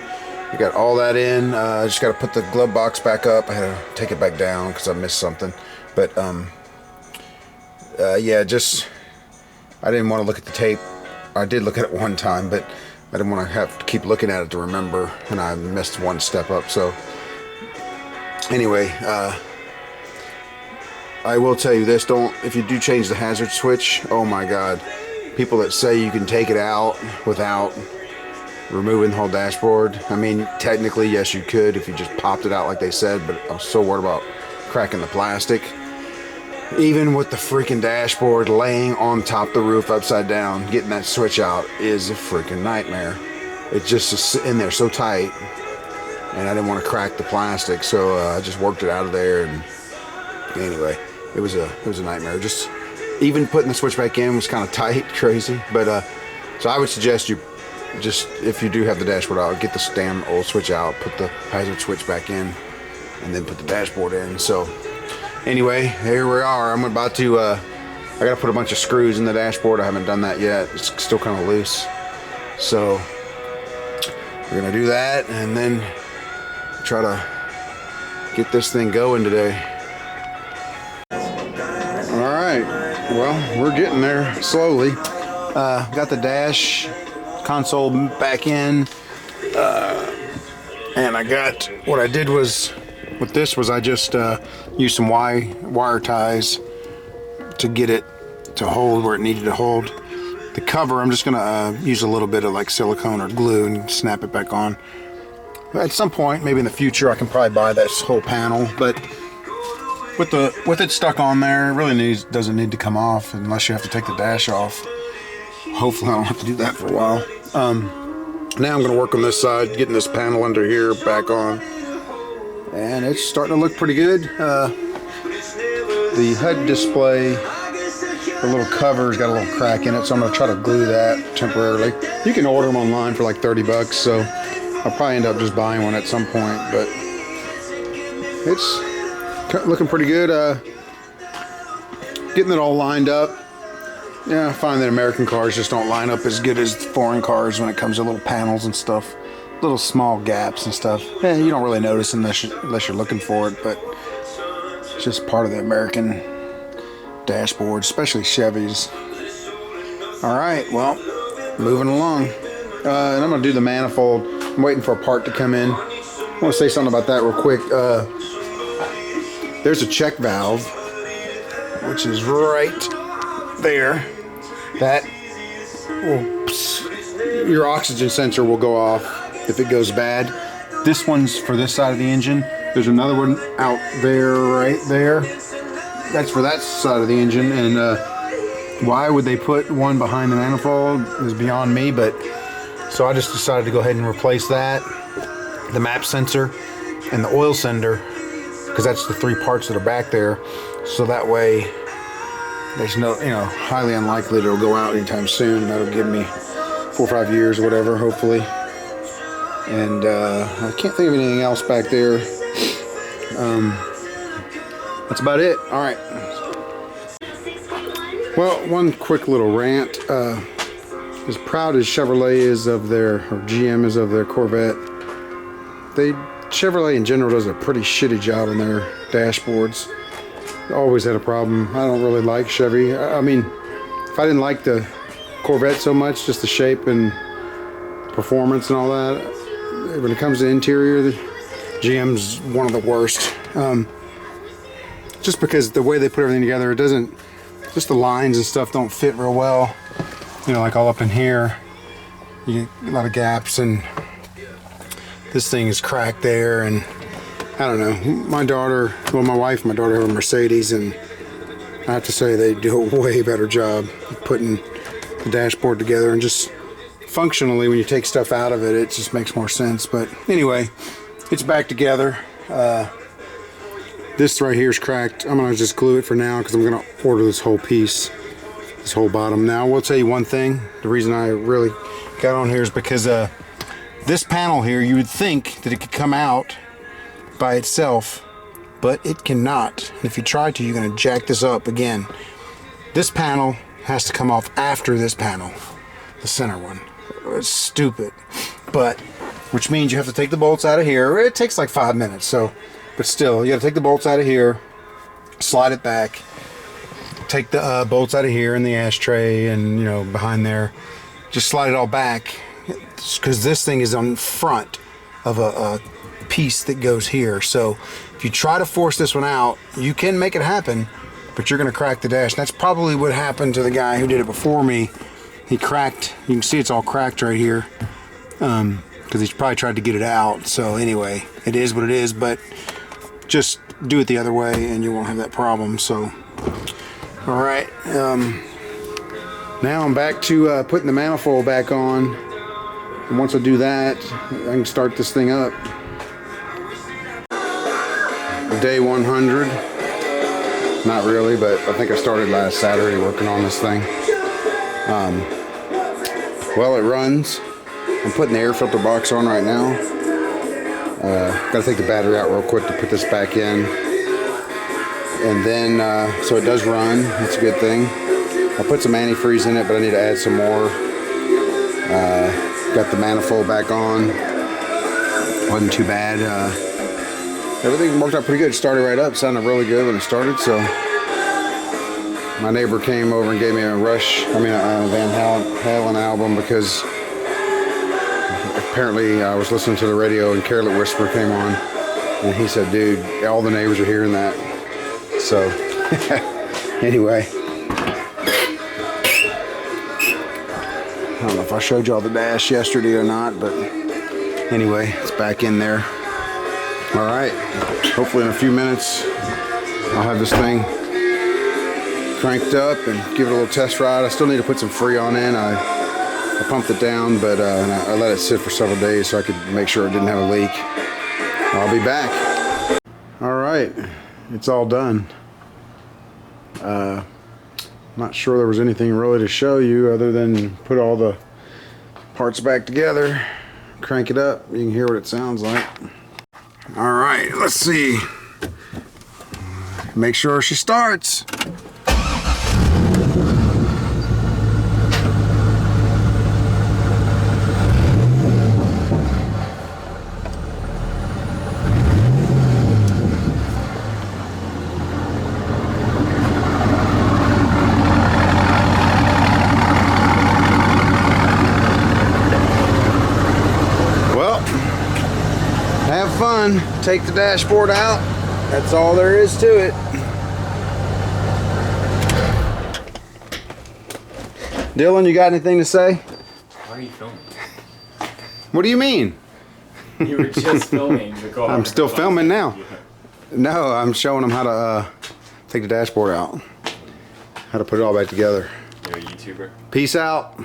We got all that in. I just got to put the glove box back up. I had to take it back down because I missed something. But yeah, just I didn't want to look at the tape. I did look at it one time, but I didn't want to have to keep looking at it to remember, and I missed one step up. So anyway, I will tell you this: if you do change the hazard switch, oh my God, people that say you can take it out without removing the whole dashboard. I mean, technically, yes, you could if you just popped it out like they said, but I was so worried about cracking the plastic. Even with the freaking dashboard laying on top of the roof upside down, getting that switch out is a freaking nightmare. It just is in there so tight, and I didn't want to crack the plastic, so I just worked it out of there. And anyway, it was a nightmare. Just even putting the switch back in was kind of tight, crazy. But so I would suggest you just, if you do have the dashboard out, get the damn old switch out, put the hazard switch back in, and then put the dashboard in. So anyway, here we are. I'm about to I gotta put a bunch of screws in the dashboard. I haven't done that yet. It's still kind of loose, so we're gonna do that and then try to get this thing going today. All right, well, we're getting there slowly. Got the dash console back in, and I got, what I did was with this was I just used some wire ties to get it to hold where it needed to hold. The cover, I'm just gonna use a little bit of like silicone or glue and snap it back on. At some point, maybe in the future, I can probably buy this whole panel, but with it stuck on there, it really doesn't need to come off unless you have to take the dash off. Hopefully I don't have to do that for a while. Now I'm going to work on this side, getting this panel under here back on, and it's starting to look pretty good. the HUD display, the little cover's got a little crack in it, so I'm going to try to glue that temporarily. You can order them online for like 30 bucks, so I'll probably end up just buying one at some point, but it's looking pretty good. Getting it all lined up. Yeah, I find that American cars just don't line up as good as foreign cars when it comes to little panels and stuff. Little small gaps and stuff. You don't really notice unless you're looking for it, but it's just part of the American dashboard, especially Chevys. Alright, well, moving along. And I'm going to do the manifold. I'm waiting for a part to come in. I want to say something about that real quick. There's a check valve, which is right there. That will, your oxygen sensor will go off if it goes bad. This one's for this side of the engine. There's another one out there, right there. That's for that side of the engine, and why would they put one behind the manifold is beyond me, but so I just decided to go ahead and replace that, the map sensor and the oil sender, because that's the three parts that are back there, so that way there's no, highly unlikely it'll go out anytime soon. That'll give me 4 or 5 years or whatever, hopefully. And I can't think of anything else back there. That's about it. All right. Well, one quick little rant. As proud as Chevrolet is of their, or GM is of their Corvette, Chevrolet in general does a pretty shitty job on their dashboards. Always had a problem. I don't really like Chevy. I mean, if I didn't like the Corvette so much, just the shape and performance and all that, when it comes to interior, the GM's one of the worst. Just because the way they put everything together, it doesn't, just the lines and stuff don't fit real well. Like all up in here, you get a lot of gaps, and this thing is cracked there, and I don't know. My wife and my daughter have a Mercedes, and I have to say they do a way better job of putting the dashboard together, and just functionally, when you take stuff out of it, it just makes more sense. But anyway, it's back together. This right here is cracked. I'm gonna just glue it for now because I'm gonna order this whole piece, this whole bottom. Now, I will tell you one thing. The reason I really got on here is because this panel here, you would think that it could come out by itself, but it cannot. And if you try to, you're gonna jack this up again. This panel has to come off after this panel, the center one. It's stupid, but which means you have to take the bolts out of here. It takes like 5 minutes, so, but still, you gotta take the bolts out of here, slide it back, take the bolts out of here in the ashtray and behind there, just slide it all back, because this thing is on front of a piece that goes here. So if you try to force this one out, you can make it happen, but you're gonna crack the dash. That's probably what happened to the guy who did it before me. He cracked, you can see it's all cracked right here, because he's probably tried to get it out. So anyway, it is what it is, but just do it the other way and you won't have that problem. So all right, now I'm back to putting the manifold back on, and once I do that, I can start this thing up. Day 100, not really, but I think I started last Saturday working on this thing. Well, it runs. I'm putting the air filter box on right now. Gotta take the battery out real quick to put this back in. And then, so it does run, that's a good thing. I put some antifreeze in it, but I need to add some more. Got the manifold back on. Wasn't too bad. Everything worked out pretty good. It started right up, sounded really good when it started, so. My neighbor came over and gave me a Van Halen album, because apparently I was listening to the radio and Carrot Whisper came on, and he said, dude, all the neighbors are hearing that. So, anyway. I don't know if I showed y'all the dash yesterday or not, but anyway, it's back in there. All right, hopefully in a few minutes, I'll have this thing cranked up and give it a little test ride. I still need to put some Freon in. I pumped it down, but I let it sit for several days so I could make sure it didn't have a leak. I'll be back. All right, it's all done. Not sure there was anything really to show you other than put all the parts back together, crank it up, you can hear what it sounds like. All right, let's see. Make sure she starts. Have fun, take the dashboard out, that's all there is to it. Dylan, you got anything to say? Why are you filming? What do you mean? You were just filming the car. I'm still filming now. No, I'm showing them how to take the dashboard out. How to put it all back together. You're a YouTuber? Peace out.